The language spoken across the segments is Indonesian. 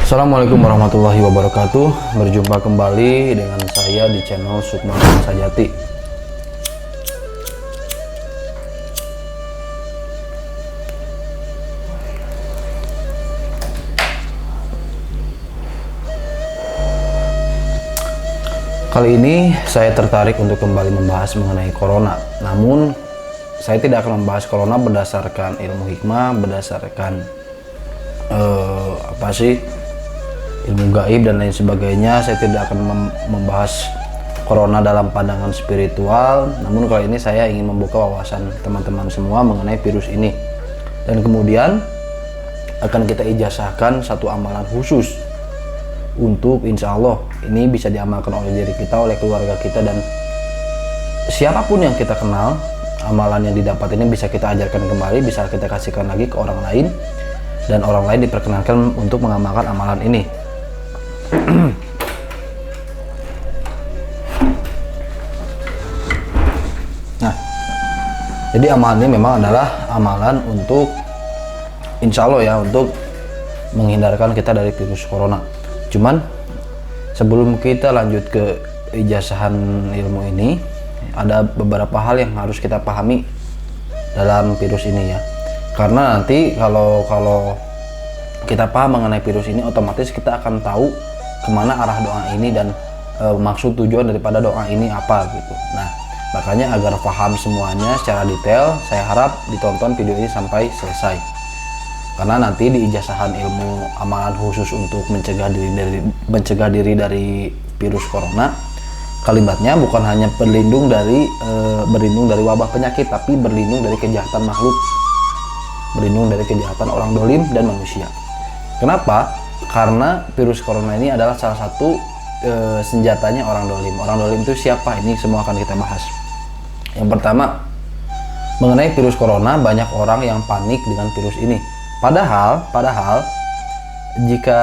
Assalamualaikum warahmatullahi wabarakatuh. Berjumpa kembali dengan saya di channel Sukma Sajati. Kali ini saya tertarik untuk kembali membahas mengenai corona. Namun saya tidak akan membahas corona berdasarkan ilmu hikmah, berdasarkan ilmu gaib dan lain sebagainya. Saya tidak akan membahas corona dalam pandangan spiritual. Namun kali ini saya ingin membuka wawasan teman-teman semua mengenai virus ini. Dan kemudian akan kita ijazahkan satu amalan khusus untuk insya Allah ini bisa diamalkan oleh diri kita, oleh keluarga kita, dan siapapun yang kita kenal. Amalan yang didapat ini bisa kita ajarkan kembali, bisa kita kasihkan lagi ke orang lain, dan orang lain diperkenankan untuk mengamalkan amalan ini. Nah, jadi amalan ini memang adalah amalan untuk insya Allah ya, untuk menghindarkan kita dari virus corona. Cuman sebelum kita lanjut ke ijazahan ilmu ini, ada beberapa hal yang harus kita pahami dalam virus ini ya. Karena nanti kalau kita paham mengenai virus ini, otomatis kita akan tahu kemana arah doa ini dan maksud tujuan daripada doa ini apa gitu. Nah, makanya agar paham semuanya secara detail, saya harap ditonton video ini sampai selesai. Karena nanti di ijazahan ilmu amalan khusus untuk mencegah diri dari virus corona, kalimatnya bukan hanya berlindung dari wabah penyakit, tapi berlindung dari kejahatan makhluk, berlindung dari kejahatan orang dolim dan manusia. Kenapa? Karena virus corona ini adalah salah satu senjatanya orang dolim. Orang dolim itu siapa? Ini semua akan kita bahas. Yang pertama, mengenai virus corona, banyak orang yang panik dengan virus ini. Padahal jika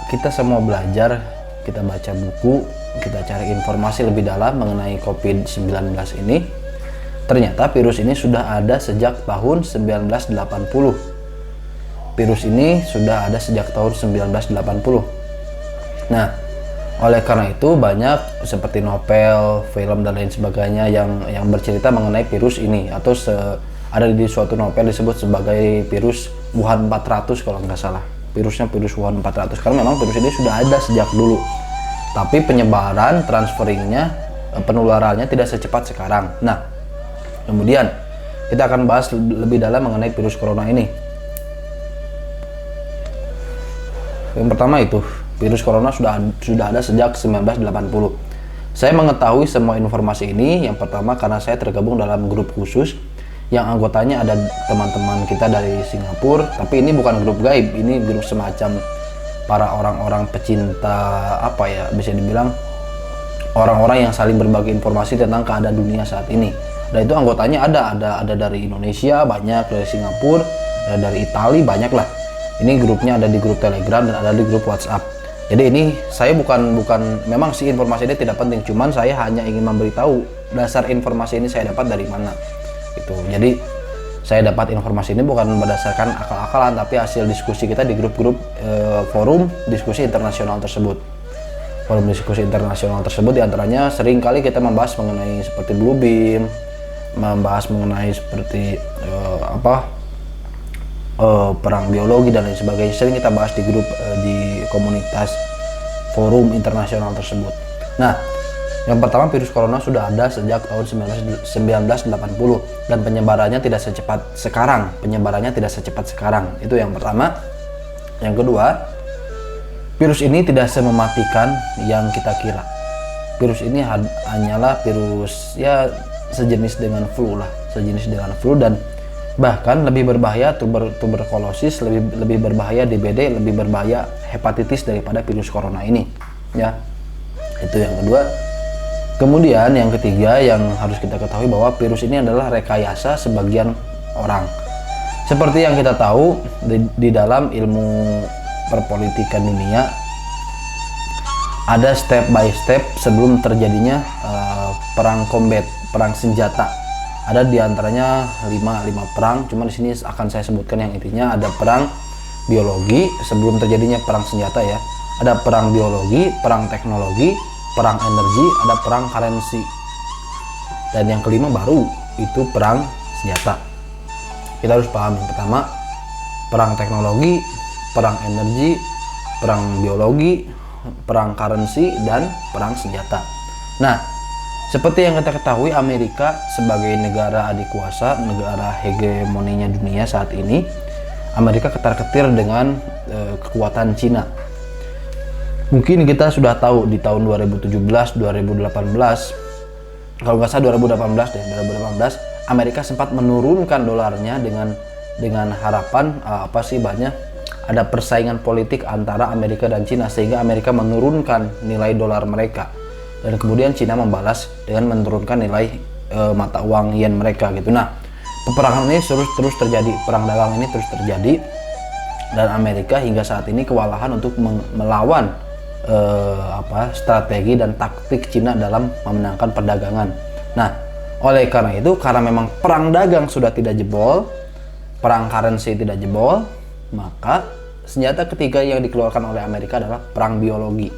kita semua belajar, kita baca buku, kita cari informasi lebih dalam mengenai COVID-19 ini, ternyata virus ini sudah ada sejak tahun 1980. Virus ini sudah ada sejak tahun 1980. Nah, oleh karena itu banyak seperti novel, film dan lain sebagainya yang bercerita mengenai virus ini, atau ada di suatu novel disebut sebagai virus Wuhan 400 kalau nggak salah. Virusnya virus Wuhan 400 karena memang virus ini sudah ada sejak dulu. Tapi penyebaran, transferingnya, penularannya tidak secepat sekarang. Nah, kemudian kita akan bahas lebih dalam mengenai virus corona ini. Yang pertama itu, virus corona sudah ada sejak 1980. Saya mengetahui semua informasi ini yang pertama karena saya tergabung dalam grup khusus yang anggotanya ada teman-teman kita dari Singapura, tapi ini bukan grup gaib, ini grup semacam para orang-orang pecinta bisa dibilang orang-orang yang saling berbagi informasi tentang keadaan dunia saat ini. Dan itu anggotanya ada dari Indonesia banyak, dari Singapura, dari Italia banyak lah. Ini grupnya ada di grup Telegram dan ada di grup WhatsApp. Jadi ini saya bukan memang sih informasi ini tidak penting, cuman saya hanya ingin memberitahu dasar informasi ini saya dapat dari mana. Gitu. Jadi saya dapat informasi ini bukan berdasarkan akal-akalan, tapi hasil diskusi kita di grup-grup forum diskusi internasional tersebut. Forum diskusi internasional tersebut diantaranya sering kali kita membahas mengenai seperti Bluebeam, membahas mengenai seperti perang biologi dan lain sebagainya. Sering kita bahas di grup di komunitas forum internasional tersebut. Nah, yang pertama, virus corona sudah ada sejak tahun 1980 dan penyebarannya tidak secepat sekarang. Itu yang pertama. Yang kedua, virus ini tidak semematikan yang kita kira. Virus ini hanyalah virus ya sejenis dengan flu dan bahkan lebih berbahaya tuberkulosis, lebih berbahaya DBD, lebih berbahaya hepatitis daripada virus corona ini. Ya, itu yang kedua. Kemudian yang ketiga yang harus kita ketahui bahwa virus ini adalah rekayasa sebagian orang. Seperti yang kita tahu di dalam ilmu perpolitikan dunia, ada step by step sebelum terjadinya perang combat, perang senjata. Ada diantaranya 5 perang, cuma di sini akan saya sebutkan yang intinya ada perang biologi sebelum terjadinya perang senjata ya. Ada perang biologi, perang teknologi, perang energi, ada perang currency. Dan yang kelima baru itu perang senjata. Kita harus paham yang pertama perang teknologi, perang energi, perang biologi, perang currency, dan perang senjata. Nah, seperti yang kita ketahui, Amerika sebagai negara adikuasa, negara hegemoninya dunia saat ini, Amerika ketar-ketir dengan kekuatan Cina. Mungkin kita sudah tahu di tahun 2017, 2018, kalau nggak salah 2018 deh, 2018, Amerika sempat menurunkan dolarnya dengan harapan banyak ada persaingan politik antara Amerika dan Cina, sehingga Amerika menurunkan nilai dolar mereka, dan kemudian Cina membalas dengan menurunkan nilai mata uang yen mereka gitu. Nah, peperangan ini terus terjadi, perang dagang ini terus terjadi, dan Amerika hingga saat ini kewalahan untuk melawan strategi dan taktik Cina dalam memenangkan perdagangan. Nah, oleh karena itu, karena memang perang dagang sudah tidak jebol, perang currency tidak jebol, maka senjata ketiga yang dikeluarkan oleh Amerika adalah perang biologi.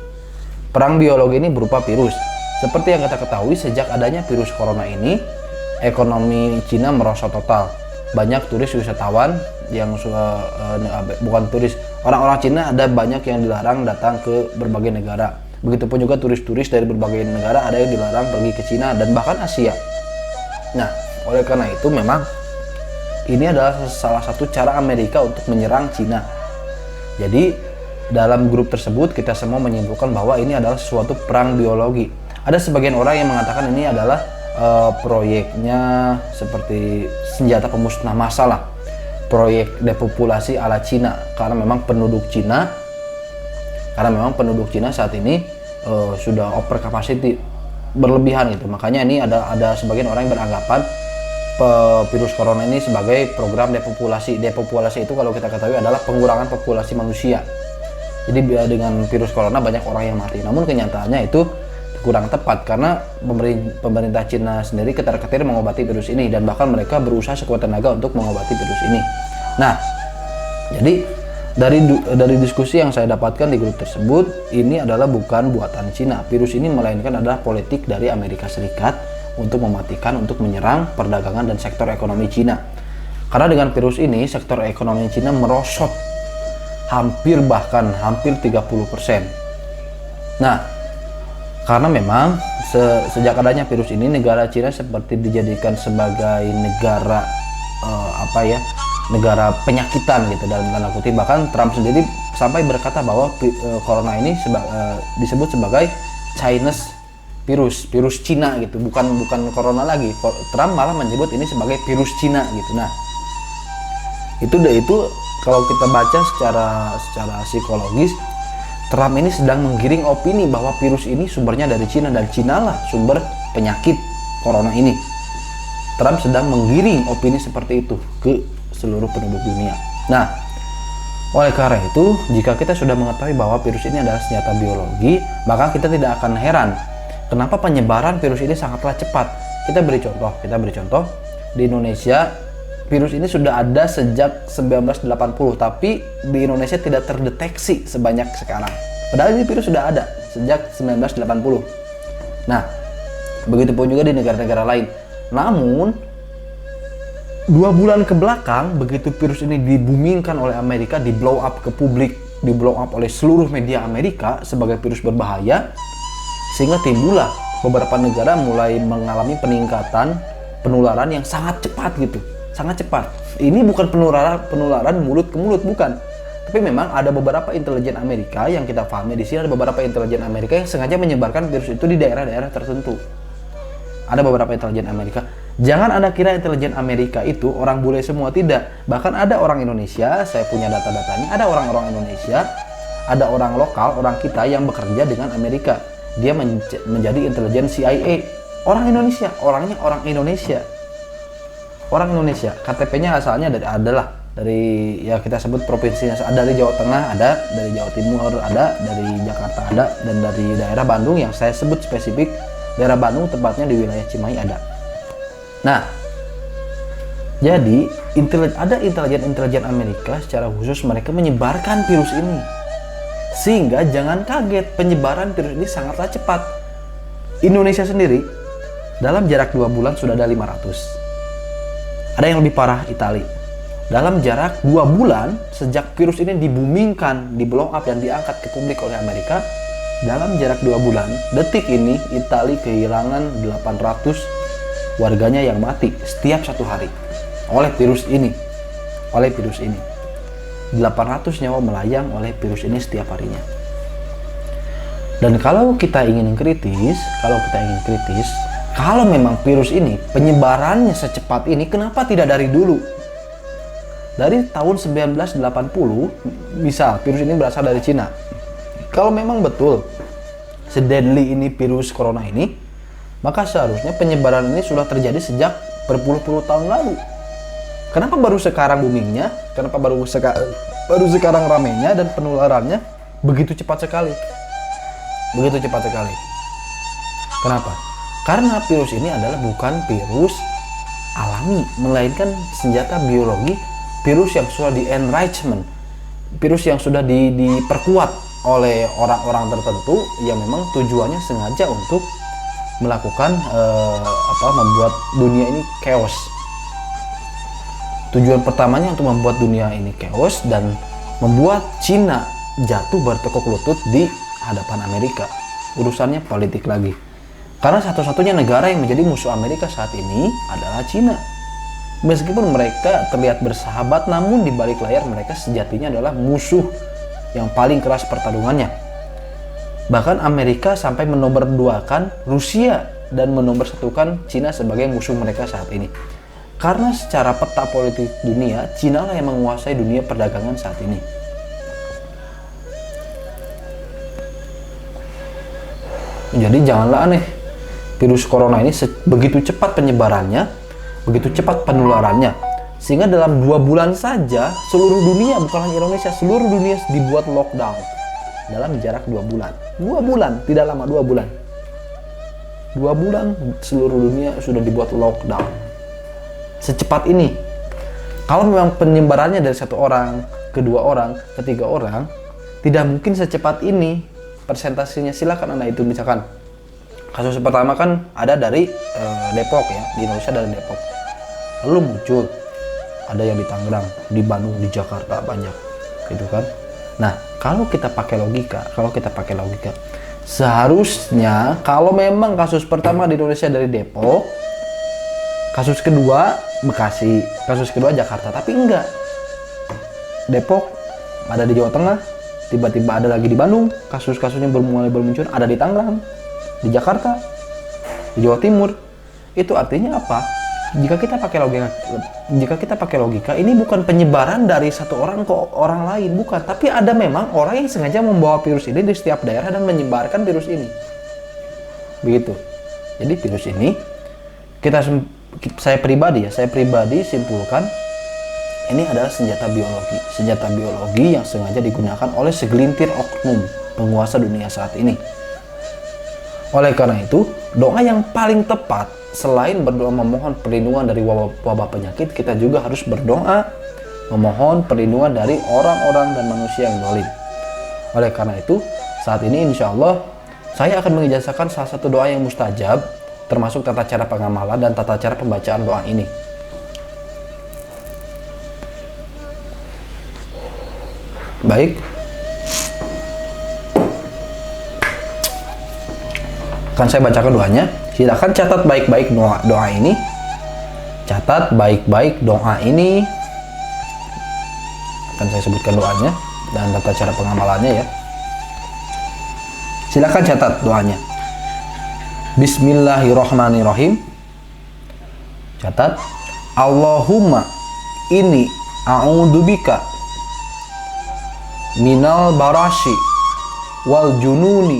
Perang biologi ini berupa virus. Seperti yang kita ketahui, sejak adanya virus corona ini, ekonomi Cina merosot total. Banyak turis wisatawan yang bukan turis, orang-orang Cina ada banyak yang dilarang datang ke berbagai negara. Begitupun juga turis-turis dari berbagai negara ada yang dilarang pergi ke Cina dan bahkan Asia. Nah, oleh karena itu memang ini adalah salah satu cara Amerika untuk menyerang Cina. Jadi dalam grup tersebut kita semua menyimpulkan bahwa ini adalah suatu perang biologi. Ada sebagian orang yang mengatakan ini adalah proyeknya seperti senjata pemusnah massal, proyek depopulasi ala Cina, karena memang penduduk Cina saat ini sudah over capacity, berlebihan gitu. Makanya ini ada sebagian orang yang beranggapan virus corona ini sebagai program depopulasi. Depopulasi itu kalau kita ketahui adalah pengurangan populasi manusia. Jadi dengan virus corona banyak orang yang mati. Namun kenyataannya itu kurang tepat, karena pemerintah Cina sendiri ketar-ketir mengobati virus ini, dan bahkan mereka berusaha sekuat tenaga untuk mengobati virus ini. Nah, jadi dari diskusi yang saya dapatkan di grup tersebut, ini adalah bukan buatan Cina. Virus ini melainkan adalah politik dari Amerika Serikat untuk mematikan, untuk menyerang perdagangan dan sektor ekonomi Cina. Karena dengan virus ini, sektor ekonomi Cina merosot hampir 30%. Nah, karena memang sejak adanya virus ini, negara Cina seperti dijadikan sebagai negara negara penyakitan gitu dalam tanda kutip. Bahkan Trump sendiri sampai berkata bahwa corona ini disebut sebagai Chinese virus Cina gitu, bukan corona lagi. Trump malah menyebut ini sebagai virus Cina gitu. Nah, itu kalau kita baca secara psikologis, Trump ini sedang menggiring opini bahwa virus ini sumbernya dari Cina, dan Cina lah sumber penyakit corona ini. Trump sedang menggiring opini seperti itu ke seluruh penduduk dunia. Nah, oleh karena itu, jika kita sudah mengetahui bahwa virus ini adalah senjata biologi, maka kita tidak akan heran kenapa penyebaran virus ini sangatlah cepat. Kita beri contoh, di Indonesia virus ini sudah ada sejak 1980, tapi di Indonesia tidak terdeteksi sebanyak sekarang. Padahal ini virus sudah ada sejak 1980. Nah, begitupun juga di negara-negara lain. Namun, 2 bulan ke belakang, begitu virus ini dibumingkan oleh Amerika, di blow up ke publik, di blow up oleh seluruh media Amerika sebagai virus berbahaya, sehingga timbullah beberapa negara mulai mengalami peningkatan penularan yang sangat cepat gitu. Sangat cepat. Ini bukan penularan mulut ke mulut, bukan. Tapi memang ada beberapa intelijen Amerika yang kita pahami di sini, ada beberapa intelijen Amerika yang sengaja menyebarkan virus itu di daerah-daerah tertentu. Ada beberapa intelijen Amerika. Jangan Anda kira intelijen Amerika itu orang bule semua, tidak. Bahkan ada orang Indonesia, saya punya data-datanya, ada orang-orang Indonesia, ada orang lokal, orang kita yang bekerja dengan Amerika. Dia menjadi intelijen CIA. Orang Indonesia, orangnya orang Indonesia. Orang Indonesia, KTP-nya asalnya dari ya kita sebut provinsinya, ada dari Jawa Tengah, ada dari Jawa Timur, ada dari Jakarta, ada, dan dari daerah Bandung yang saya sebut spesifik daerah Bandung, tepatnya di wilayah Cimahi ada. Nah, Jadi ada intelijen Amerika secara khusus mereka menyebarkan virus ini. Sehingga jangan kaget, penyebaran virus ini sangatlah cepat. Indonesia sendiri dalam jarak 2 bulan sudah ada 500. Ada yang lebih parah, Italia. Dalam jarak 2 bulan sejak virus ini dibumingkan, di blow up dan diangkat ke publik oleh Amerika, dalam jarak 2 bulan, detik ini Italia kehilangan 800 warganya yang mati setiap 1 hari oleh virus ini. 800 nyawa melayang oleh virus ini setiap harinya. Dan kalau kita ingin kritis, kalau memang virus ini penyebarannya secepat ini, kenapa tidak dari dulu? Dari tahun 1980, misal virus ini berasal dari Cina. Kalau memang betul se-deadly ini virus corona ini, maka seharusnya penyebaran ini sudah terjadi sejak berpuluh-puluh tahun lalu. Kenapa baru sekarang boomingnya? Kenapa baru sekarang ramainya dan penularannya begitu cepat sekali? Kenapa? Karena virus ini adalah bukan virus alami, melainkan senjata biologi, virus yang sudah di-enrichment, virus yang sudah diperkuat oleh orang-orang tertentu yang memang tujuannya sengaja untuk melakukan membuat dunia ini chaos. Tujuan pertamanya untuk membuat dunia ini chaos dan membuat Cina jatuh bertekuk lutut di hadapan Amerika. Urusannya politik lagi. Karena satu-satunya negara yang menjadi musuh Amerika saat ini adalah Cina. Meskipun mereka terlihat bersahabat, namun di balik layar mereka sejatinya adalah musuh yang paling keras pertarungannya. Bahkan Amerika sampai menomor-duakan Rusia dan menomorsatukan Cina sebagai musuh mereka saat ini. Karena secara peta politik dunia, Cina lah yang menguasai dunia perdagangan saat ini. Jadi janganlah aneh, virus corona ini begitu cepat penyebarannya, begitu cepat penularannya, sehingga dalam 2 bulan saja seluruh dunia, bukan hanya Indonesia, seluruh dunia dibuat lockdown dalam jarak 2 bulan. 2 bulan, tidak lama, 2 bulan. 2 bulan seluruh dunia sudah dibuat lockdown. Secepat ini. Kalau memang penyebarannya dari 1 orang, ke 2 orang, ke 3 orang, tidak mungkin secepat ini. Persentasinya silakan Anda itu, misalkan kasus pertama kan ada dari Depok ya, di Indonesia dari Depok. Lalu muncul ada yang di Tangerang, di Bandung, di Jakarta banyak, gitu kan. Nah, kalau kita pakai logika, seharusnya kalau memang kasus pertama di Indonesia dari Depok, kasus kedua Bekasi, kasus kedua Jakarta, tapi enggak. Depok ada di Jawa Tengah, tiba-tiba ada lagi di Bandung, kasus-kasusnya mulai bermuncul, ada di Tangerang, di Jakarta, di Jawa Timur. Itu artinya apa? Jika kita pakai logika, ini bukan penyebaran dari 1 orang ke orang lain, bukan. Tapi ada memang orang yang sengaja membawa virus ini di setiap daerah dan menyebarkan virus ini. Begitu. Jadi virus ini, saya pribadi simpulkan, ini adalah senjata biologi yang sengaja digunakan oleh segelintir oknum penguasa dunia saat ini. Oleh karena itu, doa yang paling tepat selain berdoa memohon perlindungan dari wabah penyakit, kita juga harus berdoa memohon perlindungan dari orang-orang dan manusia yang zalim. Oleh karena itu, saat ini insya Allah saya akan mengijazakan salah satu doa yang mustajab, termasuk tata cara pengamalan dan tata cara pembacaan doa ini. Baik. Akan saya bacakan doanya. Silakan catat baik-baik doa ini. Catat baik-baik doa ini. Akan saya sebutkan doanya dan tata cara pengamalannya ya. Silakan catat doanya. Bismillahirrahmanirrahim. Catat. Allahumma inni a'udzubika minal barashi wal jununi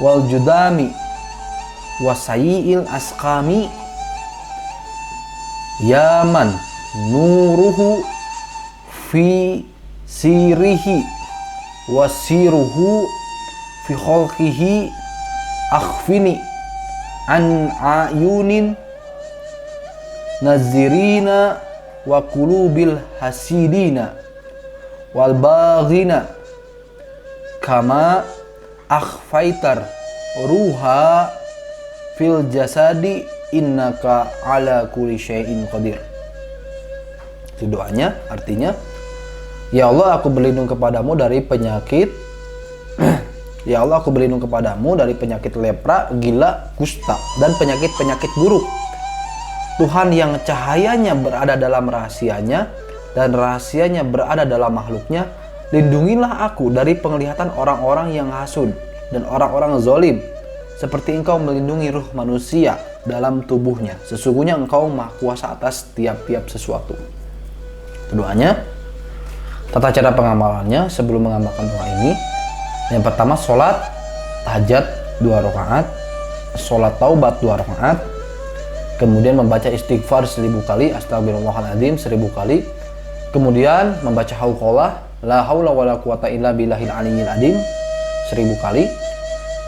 wal judami wasayil asqami ya man nuruhu fi sirihi wasiruhu fi khalqihi akhfini an ayunin nazirina wa qulubil hasidina wal baghina kama akhfaitar ruha fil jasadi innaka ala kulli syai'in qadir. Itu doanya, artinya, ya Allah, aku berlindung kepadamu dari penyakit ya Allah, aku berlindung kepadamu dari penyakit lepra, gila, kusta, dan penyakit-penyakit buruk. Tuhan yang cahayanya berada dalam rahasianya dan rahasianya berada dalam makhluknya, lindungilah aku dari penglihatan orang-orang yang hasud dan orang-orang zalim, seperti engkau melindungi ruh manusia dalam tubuhnya. Sesungguhnya engkau maha kuasa atas tiap-tiap sesuatu. Doanya, tata cara pengamalannya sebelum mengamalkan doa ini. Yang pertama, sholat tahajud 2 rakaat, sholat taubat 2 rakaat, kemudian membaca istighfar 1000 kali, astagfirullahaladzim 1000 kali, kemudian membaca hauqalah la haula wala quwata illa billahil aliyyil azim 1000 kali,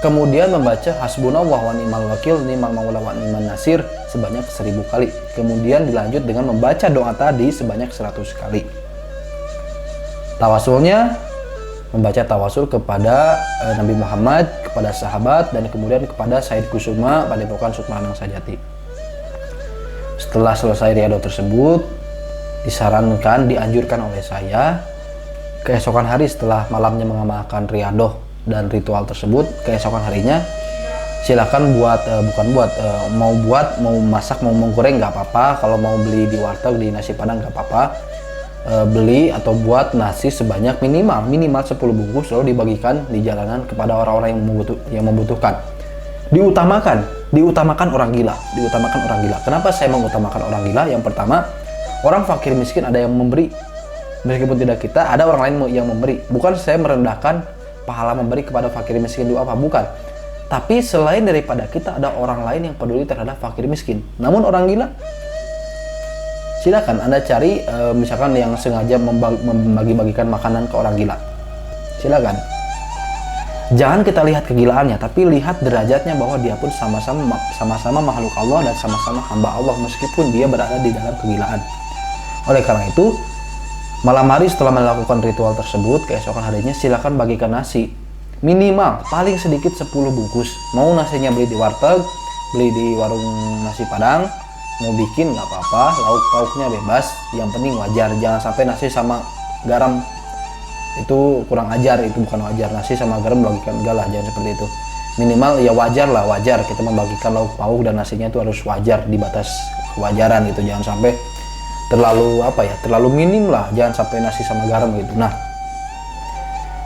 kemudian membaca hasbunallah wa ni'mal wakil ni'mal maula wa ni'man nasir sebanyak 1000 kali, kemudian dilanjut dengan membaca doa tadi sebanyak 100 kali. Tawasulnya membaca tawasul kepada Nabi Muhammad, kepada sahabat, dan kemudian kepada Said Kusuma Padepokan Sukmanang Sajati. Setelah selesai riyadhah tersebut, dianjurkan oleh saya keesokan hari setelah malamnya mengamalkan riyadhah dan ritual tersebut, keesokan harinya silakan mau masak, mau menggoreng nggak apa-apa. Kalau mau beli di warteg, di nasi padang nggak apa-apa. Beli atau buat nasi sebanyak minimal 10 bungkus, lalu dibagikan di jalanan kepada orang-orang yang membutuhkan. Diutamakan orang gila. Kenapa saya mengutamakan orang gila? Yang pertama, orang fakir miskin ada yang memberi, meskipun tidak kita, ada orang lain yang memberi. Bukan saya merendahkan pahala memberi kepada fakir miskin itu apa, bukan. Tapi selain daripada kita, ada orang lain yang peduli terhadap fakir miskin. Namun orang gila, silakan Anda cari misalkan yang sengaja membagi-bagikan makanan ke orang gila. Silakan. Jangan kita lihat kegilaannya, tapi lihat derajatnya bahwa dia pun sama-sama makhluk Allah dan sama-sama hamba Allah meskipun dia berada di dalam kegilaan. Oleh karena itu, malam hari setelah melakukan ritual tersebut, keesokan harinya silakan bagikan nasi. Minimal paling sedikit 10 bungkus. Mau nasinya beli di warteg, beli di warung nasi padang, mau bikin nggak apa-apa, lauk pauknya bebas, yang penting wajar. Jangan sampai nasi sama garam itu kurang ajar, itu bukan wajar. Nasi sama garam bagikan, enggak lah, jangan seperti itu. Minimal ya wajar kita membagikan lauk pauk dan nasinya itu harus wajar, di batas kewajaran gitu. Jangan sampai terlalu minim lah, jangan sampai nasi sama garam gitu. Nah,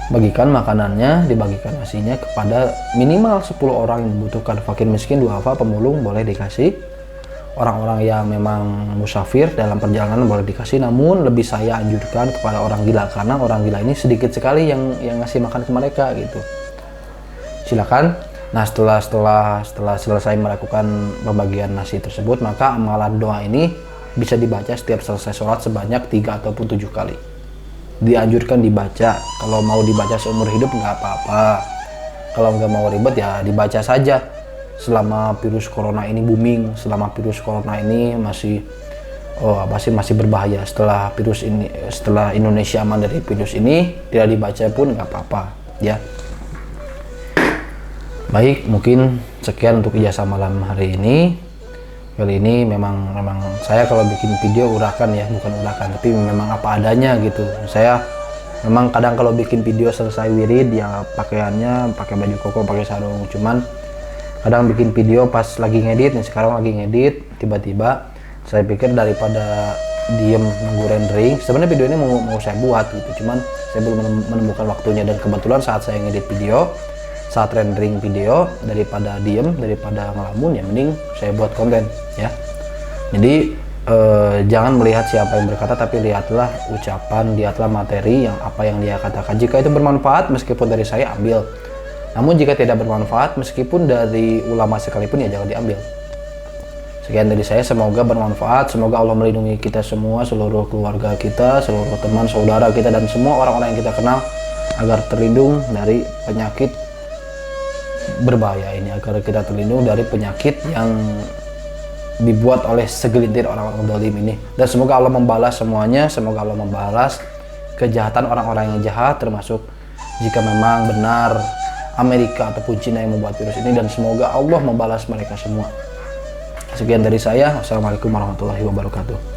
bagikan makanannya, dibagikan nasinya kepada minimal 10 orang yang membutuhkan. Fakir miskin, duafa, pemulung boleh dikasih. Orang-orang yang memang musafir dalam perjalanan boleh dikasih, namun lebih saya anjurkan kepada orang gila, karena orang gila ini sedikit sekali yang ngasih makan ke mereka gitu. Silakan. Nah, setelah selesai melakukan pembagian nasi tersebut, maka amalan doa ini bisa dibaca setiap selesai sholat sebanyak 3 ataupun 7 kali. Dianjurkan dibaca. Kalau mau dibaca seumur hidup nggak apa-apa. Kalau nggak mau ribet ya dibaca saja. Selama virus corona ini booming, selama virus corona ini masih berbahaya, setelah Indonesia aman dari virus ini, tidak dibaca pun nggak apa-apa ya. Baik, mungkin sekian untuk ijazah malam hari ini. Kali ini memang saya kalau bikin video bukan urakan, tapi memang apa adanya gitu. Saya memang kadang kalau bikin video selesai wirid ya pakaiannya pakai baju koko, pakai sarung, cuman kadang bikin video pas lagi ngedit, nih sekarang lagi ngedit, tiba-tiba saya pikir daripada diem nunggu rendering, sebenarnya video ini mau saya buat gitu, cuman saya belum menemukan waktunya, dan kebetulan saat saya ngedit video, saat rendering video, daripada diem, daripada ngelamun, ya mending saya buat konten ya. Jadi jangan melihat siapa yang berkata, tapi lihatlah ucapan, lihatlah materi apa yang dia katakan. Jika itu bermanfaat, meskipun dari saya ambil. Namun jika tidak bermanfaat, meskipun dari ulama sekalipun, ya jangan diambil. Sekian dari saya, semoga bermanfaat, semoga Allah melindungi kita semua, seluruh keluarga kita, seluruh teman saudara kita, dan semua orang-orang yang kita kenal, agar terlindung dari penyakit berbahaya ini, agar kita terlindung dari penyakit yang dibuat oleh segelintir orang-orang zalim ini. Dan semoga Allah membalas semuanya, semoga Allah membalas kejahatan orang-orang yang jahat, termasuk jika memang benar Amerika ataupun Cina yang membuat virus ini, dan semoga Allah membalas mereka semua. Sekian dari saya. Wassalamualaikum warahmatullahi wabarakatuh.